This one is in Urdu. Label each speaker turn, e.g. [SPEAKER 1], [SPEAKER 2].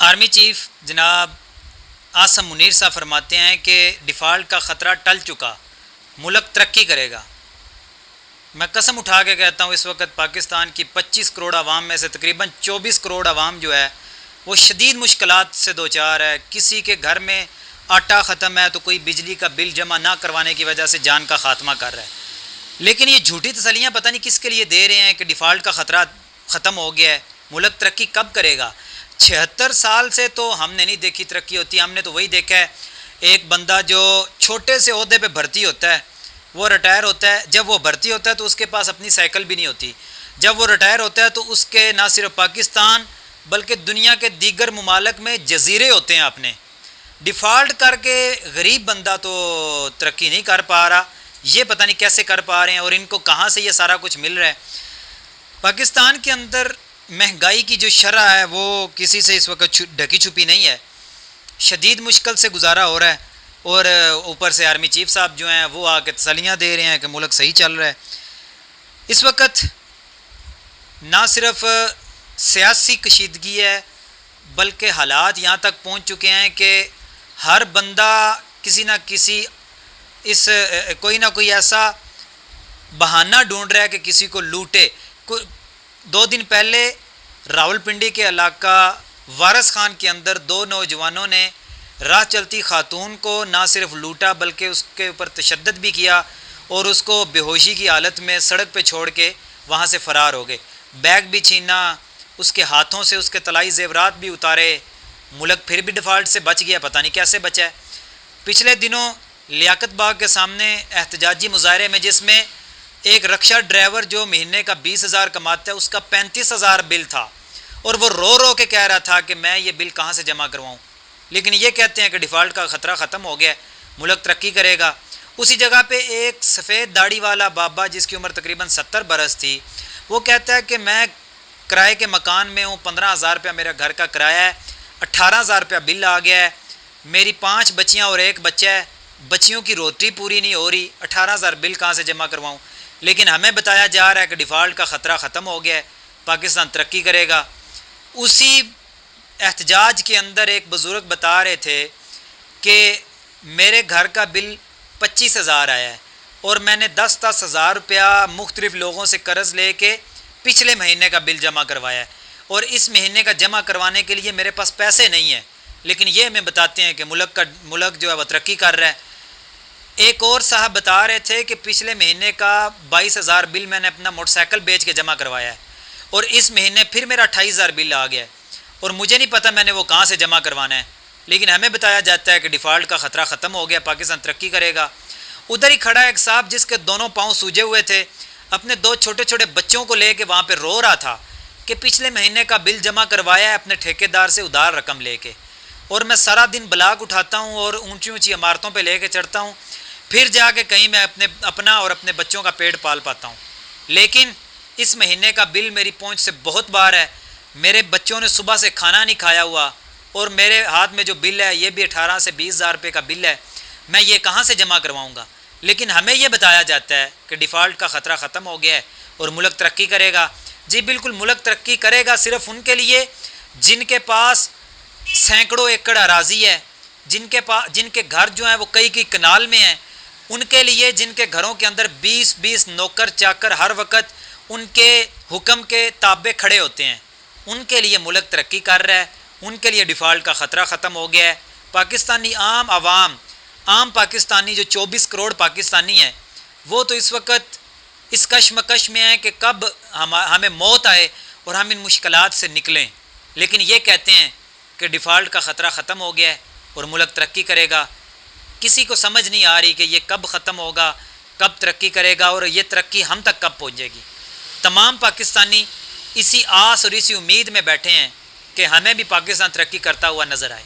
[SPEAKER 1] آرمی چیف جناب عاصم منیر صاحب فرماتے ہیں کہ ڈیفالٹ کا خطرہ ٹل چکا، ملک ترقی کرے گا۔ میں قسم اٹھا کے کہتا ہوں اس وقت پاکستان کی 25 کروڑ عوام میں سے تقریباً 24 کروڑ عوام جو ہے وہ شدید مشکلات سے دوچار ہے۔ کسی کے گھر میں آٹا ختم ہے تو کوئی بجلی کا بل جمع نہ کروانے کی وجہ سے جان کا خاتمہ کر رہا ہے۔ لیکن یہ جھوٹی تسلیاں پتہ نہیں کس کے لیے دے رہے ہیں کہ ڈیفالٹ کا خطرہ ختم ہو گیا ہے، ملک ترقی کب کرے گا؟ 76 سال سے تو ہم نے نہیں دیکھی ترقی ہوتی۔ ہم نے تو وہی دیکھا ہے ایک بندہ جو چھوٹے سے عہدے پہ بھرتی ہوتا ہے، وہ ریٹائر ہوتا ہے، جب وہ بھرتی ہوتا ہے تو اس کے پاس اپنی سائیکل بھی نہیں ہوتی۔ جب وہ ریٹائر ہوتا ہے تو اس کے نہ صرف پاکستان بلکہ دنیا کے دیگر ممالک میں جزیرے ہوتے ہیں اپنے۔ ڈیفالٹ کر کے غریب بندہ تو ترقی نہیں کر پا رہا، یہ پتہ نہیں کیسے کر پا رہے ہیں اور ان کو کہاں سے یہ سارا کچھ مل رہا ہے۔ پاکستان کے اندر مہنگائی کی جو شرح ہے وہ کسی سے اس وقت ڈھکی چھپی نہیں ہے، شدید مشکل سے گزارا ہو رہا ہے، اور اوپر سے آرمی چیف صاحب جو ہیں وہ آ کے تسلیاں دے رہے ہیں کہ ملک صحیح چل رہا ہے۔ اس وقت نہ صرف سیاسی کشیدگی ہے بلکہ حالات یہاں تک پہنچ چکے ہیں کہ ہر بندہ کسی نہ کسی کوئی نہ کوئی ایسا بہانہ ڈھونڈ رہا ہے کہ کسی کو لوٹے۔ 2 دن پہلے راولپنڈی کے علاقہ وارث خان کے اندر 2 نوجوانوں نے راہ چلتی خاتون کو نہ صرف لوٹا بلکہ اس کے اوپر تشدد بھی کیا اور اس کو بے ہوشی کی حالت میں سڑک پہ چھوڑ کے وہاں سے فرار ہو گئے۔ بیگ بھی چھینا، اس کے ہاتھوں سے اس کے طلائی زیورات بھی اتارے۔ ملک پھر بھی ڈیفالٹ سے بچ گیا، پتہ نہیں کیسے بچا ہے۔ پچھلے دنوں لیاقت باغ کے سامنے احتجاجی مظاہرے میں جس میں ایک رکشہ ڈرائیور جو مہینے کا 20,000 کماتا ہے اس کا 35,000 بل تھا، اور وہ رو رو کے کہہ رہا تھا کہ میں یہ بل کہاں سے جمع کرواؤں۔ لیکن یہ کہتے ہیں کہ ڈیفالٹ کا خطرہ ختم ہو گیا ہے، ملک ترقی کرے گا۔ اسی جگہ پہ ایک سفید داڑھی والا بابا جس کی عمر تقریباً 70 برس تھی، وہ کہتا ہے کہ میں کرائے کے مکان میں ہوں، 15,000 روپیہ میرا گھر کا کرایہ ہے، 18,000 روپیہ بل آ گیا ہے، میری 5 بچیاں اور 1 بچہ ہے، بچیوں کی روٹی پوری نہیں ہو رہی، 18,000 بل کہاں سے جمع کرواؤں؟ لیکن ہمیں بتایا جا رہا ہے کہ ڈیفالٹ کا خطرہ ختم ہو گیا ہے، پاکستان ترقی کرے گا۔ اسی احتجاج کے اندر ایک بزرگ بتا رہے تھے کہ میرے گھر کا بل 25,000 آیا ہے اور میں نے 10,000 روپیہ مختلف لوگوں سے قرض لے کے پچھلے مہینے کا بل جمع کروایا ہے، اور اس مہینے کا جمع کروانے کے لیے میرے پاس پیسے نہیں ہیں۔ لیکن یہ ہمیں بتاتے ہیں کہ ملک جو ہے وہ ترقی کر رہا ہے۔ ایک اور صاحب بتا رہے تھے کہ پچھلے مہینے کا 22,000 بل میں نے اپنا موٹر سائیکل بیچ کے جمع کروایا ہے، اور اس مہینے پھر میرا 28,000 بل آ گیا ہے، اور مجھے نہیں پتہ میں نے وہ کہاں سے جمع کروانا ہے۔ لیکن ہمیں بتایا جاتا ہے کہ ڈیفالٹ کا خطرہ ختم ہو گیا، پاکستان ترقی کرے گا۔ ادھر ہی کھڑا ایک صاحب جس کے دونوں پاؤں سوجے ہوئے تھے، اپنے 2 چھوٹے چھوٹے بچوں کو لے کے وہاں پہ رو رہا تھا کہ پچھلے مہینے کا بل جمع کروایا ہے اپنے ٹھیکیدار سے ادھار رقم لے کے، اور میں سارا دن بلاک اٹھاتا ہوں اور اونچی اونچی عمارتوں پہ لے کے چڑھتا ہوں، پھر جا کے کہیں میں اپنا اور اپنے بچوں کا پیٹ پال پاتا ہوں، لیکن اس مہینے کا بل میری پہنچ سے بہت باہر ہے۔ میرے بچوں نے صبح سے کھانا نہیں کھایا ہوا، اور میرے ہاتھ میں جو بل ہے یہ بھی 18 سے 20,000 روپے کا بل ہے، میں یہ کہاں سے جمع کرواؤں گا؟ لیکن ہمیں یہ بتایا جاتا ہے کہ ڈیفالٹ کا خطرہ ختم ہو گیا ہے اور ملک ترقی کرے گا۔ جی بالکل، ملک ترقی کرے گا صرف ان کے لیے جن کے پاس سینکڑوں ایکڑ اراضی ہے، جن کے گھر جو ہیں وہ کئی کنال میں ہیں، ان کے لیے جن کے گھروں کے اندر 20 نوکر چاکر ہر وقت ان کے حکم کے تابع کھڑے ہوتے ہیں، ان کے لیے ملک ترقی کر رہا ہے، ان کے لیے ڈیفالٹ کا خطرہ ختم ہو گیا ہے۔ پاکستانی عام پاکستانی جو 24 کروڑ پاکستانی ہیں، وہ تو اس وقت اس کشمکش میں ہیں کہ کب ہمیں موت آئے اور ہم ان مشکلات سے نکلیں۔ لیکن یہ کہتے ہیں کہ ڈیفالٹ کا خطرہ ختم ہو گیا ہے اور ملک ترقی کرے گا۔ کسی کو سمجھ نہیں آ رہی کہ یہ کب ختم ہوگا، کب ترقی کرے گا، اور یہ ترقی ہم تک کب پہنچے گی۔ تمام پاکستانی اسی آس اور اسی امید میں بیٹھے ہیں کہ ہمیں بھی پاکستان ترقی کرتا ہوا نظر آئے۔